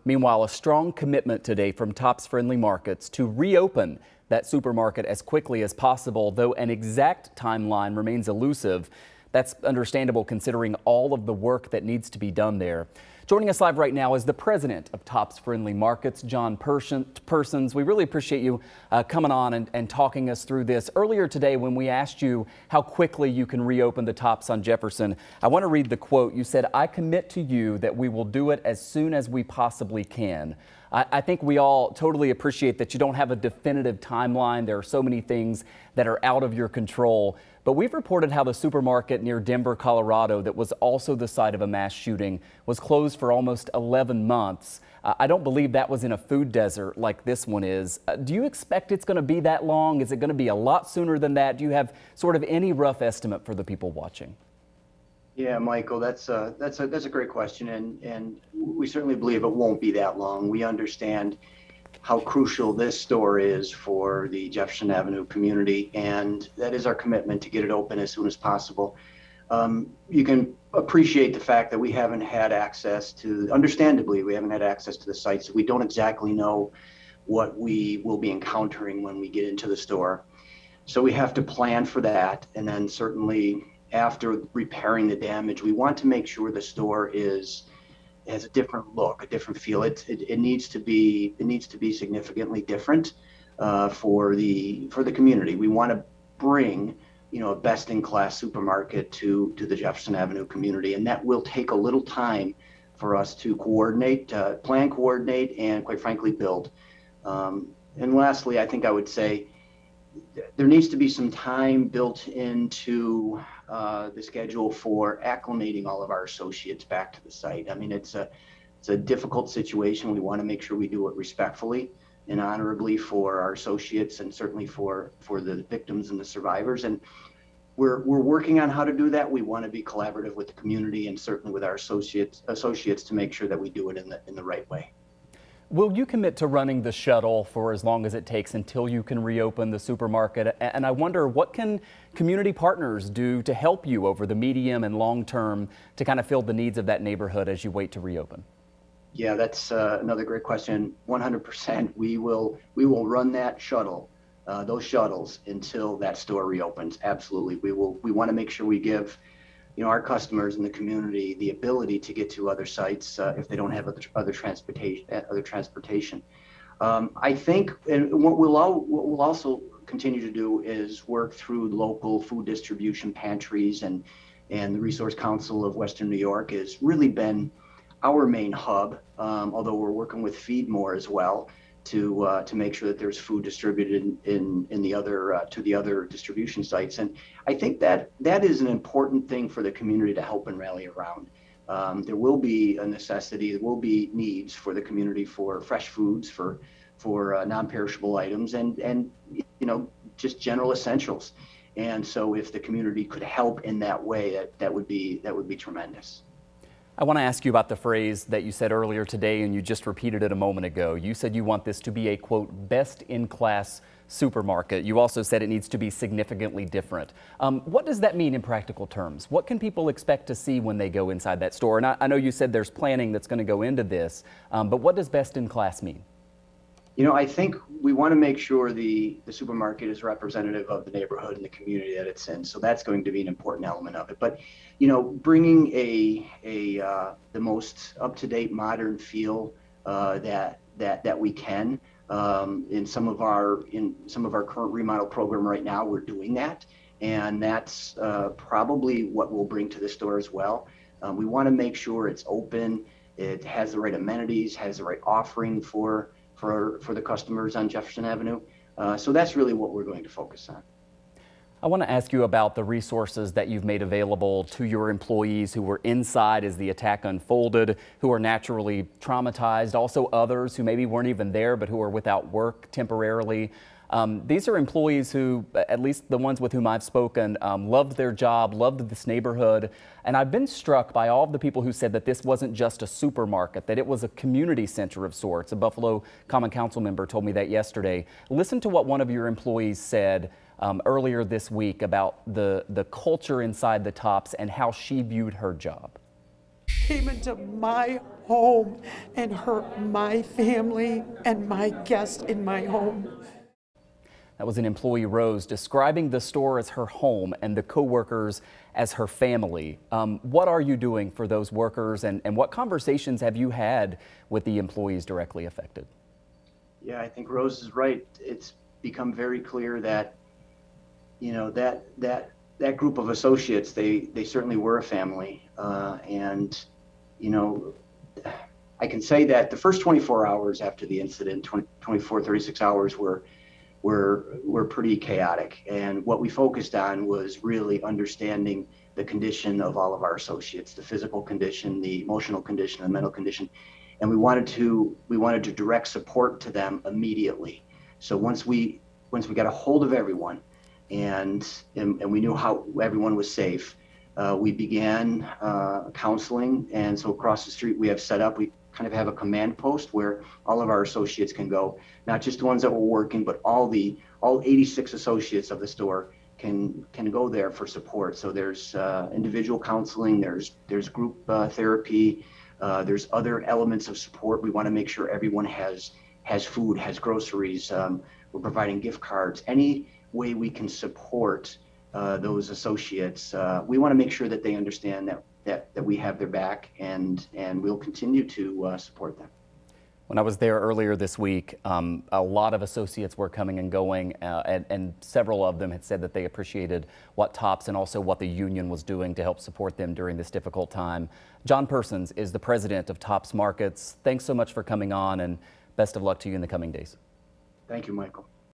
Meanwhile, a strong commitment today from Tops Friendly Markets to reopen that supermarket as quickly as possible, though an exact timeline remains elusive. That's understandable considering all of the work that needs to be done there. Joining us live right now is the president of Tops Friendly Markets, John Persons. We really appreciate you coming on and talking us through this. Earlier today, when we asked you how quickly you can reopen the Tops on Jefferson, I want to read the quote. You said, "I commit to you that we will do it as soon as we possibly can." I think we all totally appreciate that you don't have a definitive timeline. There are so many things that are out of your control. But we've reported how the supermarket near Denver, Colorado, that was also the site of a mass shooting, was closed for almost 11 months. I don't believe that was in a food desert like this one is. Do you expect it's going to be that long? Is it going to be a lot sooner than that? Do you have sort of any rough estimate for the people watching? Yeah, Michael, that's a great question, and we certainly believe it won't be that long. We understand how crucial this store is for the Jefferson Avenue community, and that is our commitment to get it open as soon as possible. You can appreciate the fact that we haven't had access to, understandably, we haven't had access to the site, so we don't exactly know what we will be encountering when we get into the store. So we have to plan for that, and then certainly after repairing the damage, we want to make sure the store has a different look, a different feel. It needs to be significantly different for the community. We want to bring a best-in-class supermarket to the Jefferson Avenue community, and that will take a little time for us to coordinate, plan, coordinate, and quite frankly build. And lastly, I think I would say there needs to be some time built into the schedule for acclimating all of our associates back to the site. I mean, it's a difficult situation. We want to make sure we do it respectfully and honorably for our associates, and certainly for the victims and the survivors. And we're working on how to do that. We want to be collaborative with the community and certainly with our associates to make sure that we do it in the right way. Will you commit to running the shuttle for as long as it takes until you can reopen the supermarket? And I wonder, what can community partners do to help you over the medium and long term to kind of fill the needs of that neighborhood as you wait to reopen? Yeah, that's another great question. 100%. We will run that shuttle, those shuttles, until that store reopens. Absolutely. We want to make sure we give our customers in the community the ability to get to other sites if they don't have other transportation. I think, and what we'll also continue to do is work through local food distribution pantries, and the Resource Council of Western New York has really been our main hub, although we're working with Feed More as well to make sure that there's food distributed in the other to the other distribution sites. And I think that is an important thing for the community to help and rally around. There will be a necessity, there will be needs for the community for fresh foods, for non-perishable items, and just general essentials. And so if the community could help in that way, that would be tremendous. I want to ask you about the phrase that you said earlier today, and you just repeated it a moment ago. You said you want this to be a, quote, best-in-class supermarket. You also said it needs to be significantly different. What does that mean in practical terms? What can people expect to see when they go inside that store? And I know you said there's planning that's going to go into this, but what does best-in-class mean? I think we want to make sure the supermarket is representative of the neighborhood and the community that it's in. So that's going to be an important element of it. But, bringing the most up-to-date modern feel that we can in some of our current remodel program right now, we're doing that. And that's probably what we'll bring to the store as well. We want to make sure it's open, it has the right amenities, has the right offering for the customers on Jefferson Avenue. So that's really what we're going to focus on. I want to ask you about the resources that you've made available to your employees who were inside as the attack unfolded, who are naturally traumatized, also others who maybe weren't even there but who are without work temporarily. These are employees who, at least the ones with whom I've spoken, loved their job, loved this neighborhood. And I've been struck by all of the people who said that this wasn't just a supermarket, that it was a community center of sorts. A Buffalo Common Council member told me that yesterday. Listen to what one of your employees said earlier this week about the culture inside the Tops and how she viewed her job. came into my home and hurt my family and my guests in my home. That was an employee, Rose, describing the store as her home and the co-workers as her family. What are you doing for those workers, and what conversations have you had with the employees directly affected? Yeah, I think Rose is right. It's become very clear that, you know, that group of associates, they certainly were a family. And, you know, I can say that the first 24 hours after the incident, 36 hours were pretty chaotic. And what we focused on was really understanding the condition of all of our associates, the physical condition, the emotional condition, the mental condition. And we wanted to direct support to them immediately. So once we got a hold of everyone and we knew how everyone was safe, we began counseling. And so across the street we have set up, we kind of have a command post where all of our associates can go, not just the ones that were working, but all 86 associates of the store can go there for support. So there's individual counseling, there's group therapy, there's other elements of support. We want to make sure everyone has food, has groceries. We're providing gift cards. Any way we can support those associates, we want to make sure that they understand that we have their back, and we'll continue to support them. When I was there earlier this week, a lot of associates were coming and going, and several of them had said that they appreciated what TOPS and also what the union was doing to help support them during this difficult time. John Persons is the president of TOPS Markets. Thanks so much for coming on, and best of luck to you in the coming days. Thank you, Michael.